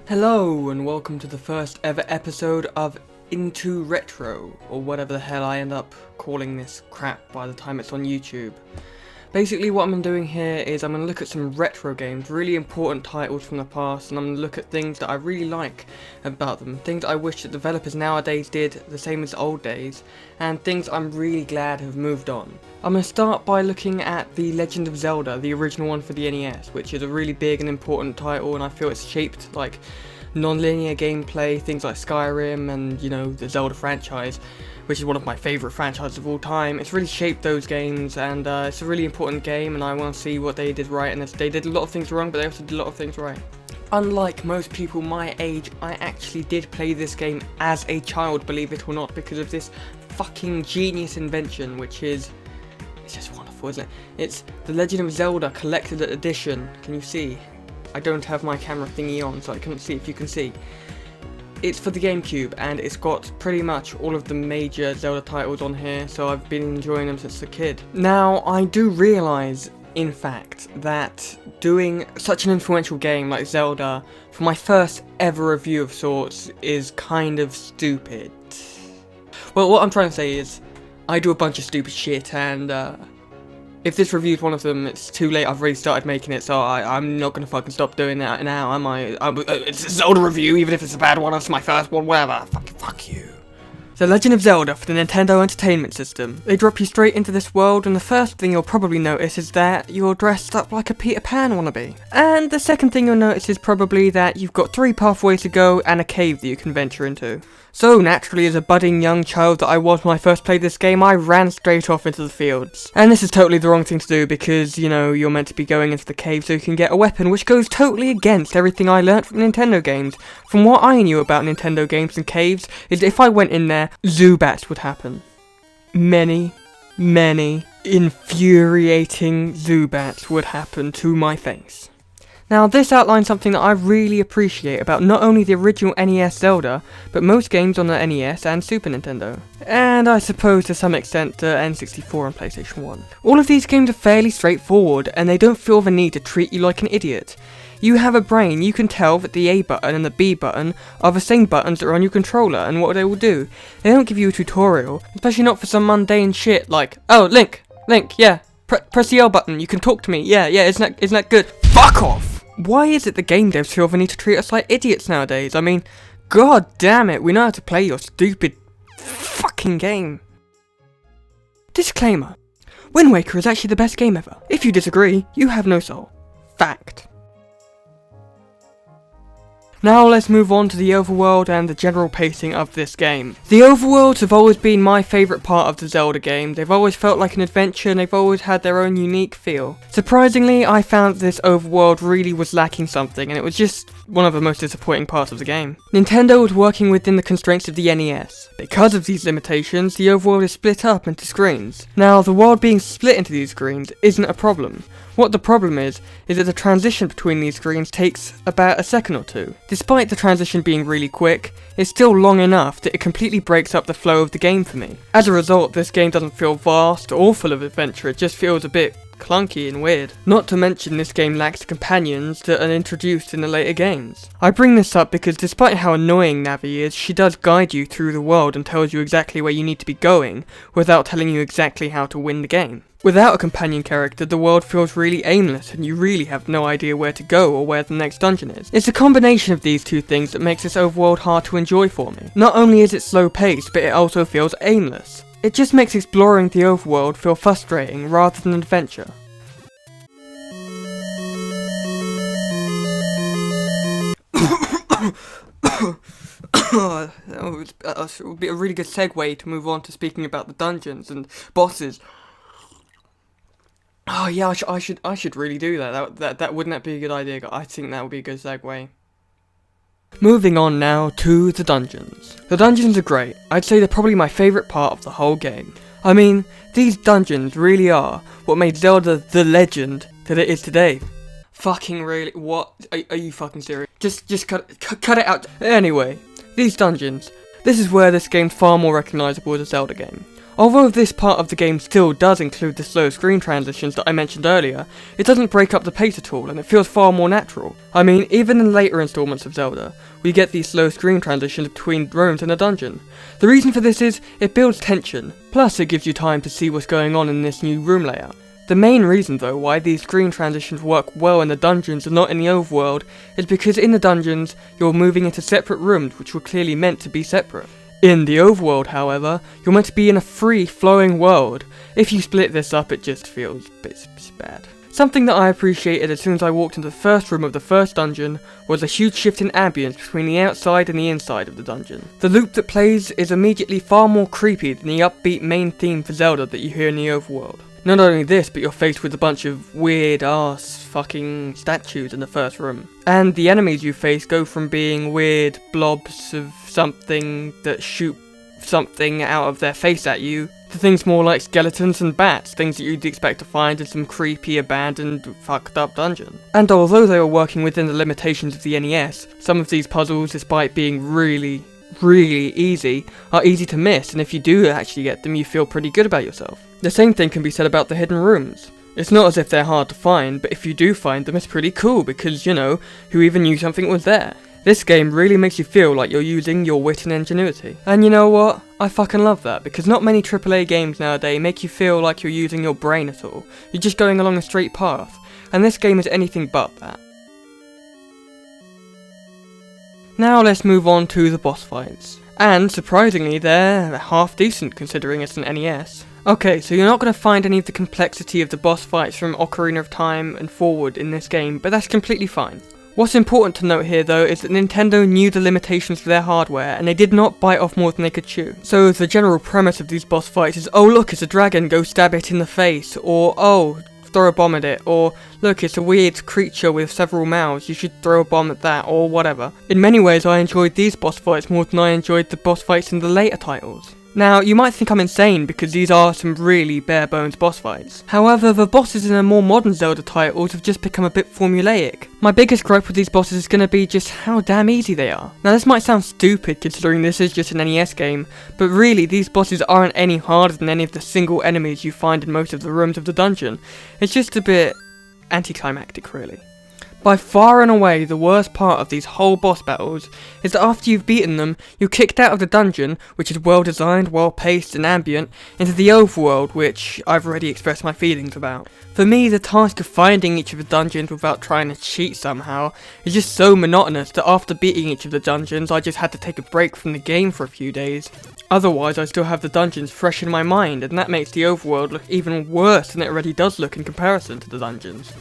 Hello and welcome to the first ever episode of Into Retro, or whatever the hell I end up calling this crap by the time it's on YouTube. Basically what I'm doing here is I'm going to look at some retro games, really important titles from the past, and I'm going to look at things that I really like about them, things I wish that developers nowadays did the same as old days, and things I'm really glad have moved on. I'm going to start by looking at The Legend of Zelda, the original one for the NES, which is a really big and important title, and I feel it's shaped like non-linear gameplay, things like Skyrim and, you know, the Zelda franchise, which is one of my favourite franchises of all time. It's really shaped those games, and it's a really important game, and I want to see what they did right, and they did a lot of things wrong, but they also did a lot of things right. Unlike most people my age, I actually did play this game as a child, believe it or not, because of this fucking genius invention, which is... it's just wonderful, isn't it? It's The Legend of Zelda Collected Edition. Can you see? I don't have my camera thingy on, so I can't see if you can see. It's for the GameCube, and it's got pretty much all of the major Zelda titles on here, so I've been enjoying them since a kid. Now, I do realise, in fact, that doing such an influential game like Zelda for my first ever review of sorts is kind of stupid. Well, what I'm trying to say is, I do a bunch of stupid shit, and if this review is one of them, it's too late, I've already started making it, so I'm not gonna fucking stop doing that now, am I? It's a Zelda review, even if it's a bad one, it's my first one, whatever, fuck you. The Legend of Zelda for the Nintendo Entertainment System. They drop you straight into this world, and the first thing you'll probably notice is that you're dressed up like a Peter Pan wannabe. And the second thing you'll notice is probably that you've got 3 pathways to go and a cave that you can venture into. So naturally, as a budding young child that I was when I first played this game, I ran straight off into the fields. And this is totally the wrong thing to do because, you know, you're meant to be going into the cave so you can get a weapon, which goes totally against everything I learnt from Nintendo games. From what I knew about Nintendo games and caves, is if I went in there, Zubats would happen. Many infuriating Zubats would happen to my face. Now, this outlines something that I really appreciate about not only the original NES Zelda, but most games on the NES and Super Nintendo. And I suppose to some extent the N64 and PlayStation 1. All of these games are fairly straightforward, and they don't feel the need to treat you like an idiot. You have a brain, you can tell that the A button and the B button are the same buttons that are on your controller and what they will do. They don't give you a tutorial, especially not for some mundane shit like, oh, Link, yeah, press the L button, you can talk to me, yeah, isn't that good? Fuck off! Why is it the game devs feel the need to treat us like idiots nowadays? I mean, god damn it, we know how to play your stupid fucking game. Disclaimer. Wind Waker is actually the best game ever. If you disagree, you have no soul. Fact. Now let's move on to the overworld and the general pacing of this game. The overworlds have always been my favourite part of the Zelda game. They've always felt like an adventure and they've always had their own unique feel. Surprisingly, I found this overworld really was lacking something, and it was just one of the most disappointing parts of the game. Nintendo was working within the constraints of the NES. Because of these limitations, the overworld is split up into screens. Now, the world being split into these screens isn't a problem. What the problem is that the transition between these screens takes about a second or two. Despite the transition being really quick, it's still long enough that it completely breaks up the flow of the game for me. As a result, this game doesn't feel vast or full of adventure, it just feels a bit clunky and weird. Not to mention this game lacks companions that are introduced in the later games. I bring this up because despite how annoying Navi is, she does guide you through the world and tells you exactly where you need to be going, without telling you exactly how to win the game. Without a companion character, the world feels really aimless and you really have no idea where to go or where the next dungeon is. It's a combination of these two things that makes this overworld hard to enjoy for me. Not only is it slow paced, but it also feels aimless. It just makes exploring the overworld feel frustrating rather than an adventure. That would be a really good segue to move on to speaking about the dungeons and bosses. Oh yeah, I should really do that. Wouldn't that be a good idea? I think that would be a good segue. Moving on now to the dungeons. The dungeons are great. I'd say they're probably my favourite part of the whole game. I mean, these dungeons really are what made Zelda the legend that it is today. Fucking really? What? Are you fucking serious? Just cut it out. Anyway, these dungeons. This is where this game's far more recognisable as a Zelda game. Although this part of the game still does include the slow screen transitions that I mentioned earlier, it doesn't break up the pace at all and it feels far more natural. I mean, even in later installments of Zelda, we get these slow screen transitions between rooms in a dungeon. The reason for this is, it builds tension, plus it gives you time to see what's going on in this new room layout. The main reason though why these screen transitions work well in the dungeons and not in the overworld is because in the dungeons, you're moving into separate rooms which were clearly meant to be separate. In the overworld, however, you're meant to be in a free-flowing world. If you split this up, it just feels a bit bad. Something that I appreciated as soon as I walked into the first room of the first dungeon was a huge shift in ambience between the outside and the inside of the dungeon. The loop that plays is immediately far more creepy than the upbeat main theme for Zelda that you hear in the overworld. Not only this, but you're faced with a bunch of weird ass fucking statues in the first room. And the enemies you face go from being weird blobs of something that shoot something out of their face at you, to things more like skeletons and bats, things that you'd expect to find in some creepy, abandoned, fucked up dungeon. And although they were working within the limitations of the NES, some of these puzzles, despite being really easy, are easy to miss, and if you do actually get them, you feel pretty good about yourself. The same thing can be said about the hidden rooms. It's not as if they're hard to find, but if you do find them, it's pretty cool because, you know, who even knew something was there? This game really makes you feel like you're using your wit and ingenuity. And you know what? I fucking love that, because not many AAA games nowadays make you feel like you're using your brain at all. You're just going along a straight path, and this game is anything but that. Now let's move on to the boss fights. And surprisingly, they're half decent considering it's an NES. Okay, so you're not going to find any of the complexity of the boss fights from Ocarina of Time and forward in this game, but that's completely fine. What's important to note here though is that Nintendo knew the limitations of their hardware and they did not bite off more than they could chew. So the general premise of these boss fights is, oh look, it's a dragon, go stab it in the face, or oh, throw a bomb at it, or look, it's a weird creature with several mouths, you should throw a bomb at that, or whatever. In many ways I enjoyed these boss fights more than I enjoyed the boss fights in the later titles. Now, you might think I'm insane because these are some really bare bones boss fights. However, the bosses in the more modern Zelda titles have just become a bit formulaic. My biggest gripe with these bosses is going to be just how damn easy they are. Now this might sound stupid considering this is just an NES game, but really these bosses aren't any harder than any of the single enemies you find in most of the rooms of the dungeon. It's just a bit anticlimactic really. By far and away, the worst part of these whole boss battles is that after you've beaten them, you're kicked out of the dungeon, which is well designed, well paced and ambient, into the overworld, which I've already expressed my feelings about. For me, the task of finding each of the dungeons without trying to cheat somehow is just so monotonous that after beating each of the dungeons, I just had to take a break from the game for a few days. Otherwise, I still have the dungeons fresh in my mind, and that makes the overworld look even worse than it already does look in comparison to the dungeons.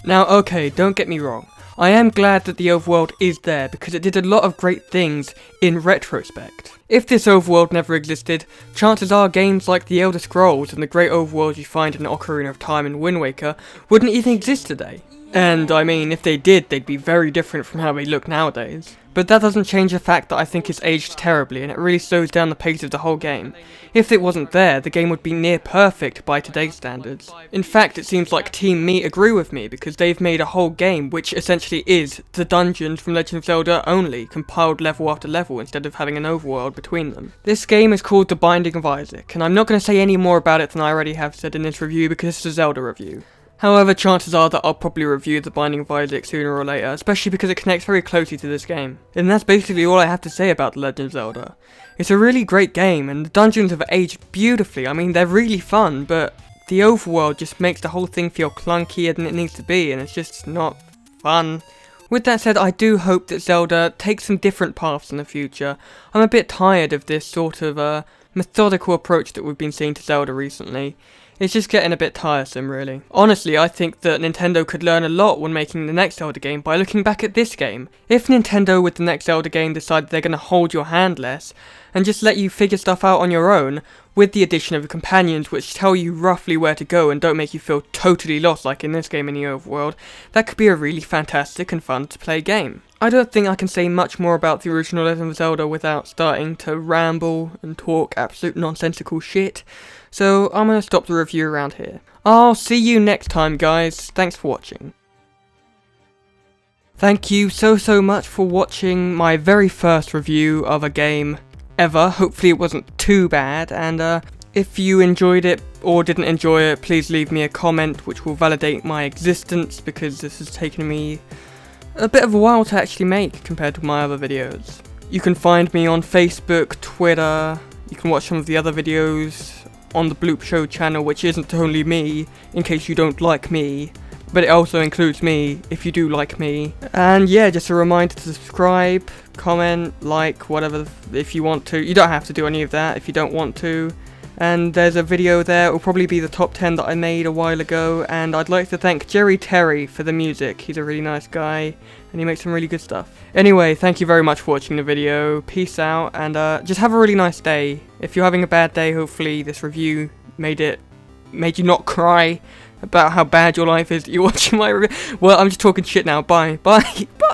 Now okay, don't get me wrong, I am glad that the overworld is there because it did a lot of great things in retrospect. If this overworld never existed, chances are games like the Elder Scrolls and the great overworlds you find in Ocarina of Time and Wind Waker wouldn't even exist today. And I mean, if they did, they'd be very different from how they look nowadays. But that doesn't change the fact that I think it's aged terribly and it really slows down the pace of the whole game. If it wasn't there, the game would be near perfect by today's standards. In fact, it seems like Team Me agree with me because they've made a whole game which essentially is the dungeons from Legend of Zelda only, compiled level after level instead of having an overworld between them. This game is called The Binding of Isaac, and I'm not going to say any more about it than I already have said in this review because it's a Zelda review. However, chances are that I'll probably review The Binding of Isaac sooner or later, especially because it connects very closely to this game. And that's basically all I have to say about The Legend of Zelda. It's a really great game, and the dungeons have aged beautifully. I mean, they're really fun, but the overworld just makes the whole thing feel clunkier than it needs to be, and it's just not fun. With that said, I do hope that Zelda takes some different paths in the future. I'm a bit tired of this sort of methodical approach that we've been seeing to Zelda recently. It's just getting a bit tiresome, really. Honestly, I think that Nintendo could learn a lot when making the next Zelda game by looking back at this game. If Nintendo with the next Zelda game decided they're going to hold your hand less, and just let you figure stuff out on your own, with the addition of companions which tell you roughly where to go and don't make you feel totally lost like in this game in the overworld, that could be a really fantastic and fun to play game. I don't think I can say much more about the original Legend of Zelda without starting to ramble and talk absolute nonsensical shit, so I'm going to stop the review around here. I'll see you next time guys, thanks for watching. Thank you so much for watching my very first review of a game ever. Hopefully it wasn't too bad, and if you enjoyed it or didn't enjoy it, please leave me a comment which will validate my existence, because this has taken me a bit of a while to actually make compared to my other videos. You can find me on Facebook, Twitter, you can watch some of the other videos on the Bloopshow channel, which isn't only me, in case you don't like me, but it also includes me if you do like me. And yeah, just a reminder to subscribe, comment, like, whatever, if you want to. You don't have to do any of that if you don't want to. And there's a video there, it will probably be the top 10 that I made a while ago, and I'd like to thank Jerry Terry for the music. He's a really nice guy, and he makes some really good stuff. Anyway, thank you very much for watching the video, peace out, and just have a really nice day. If you're having a bad day, hopefully this review made you not cry about how bad your life is that you're watching my review. Well, I'm just talking shit now, bye, bye, bye!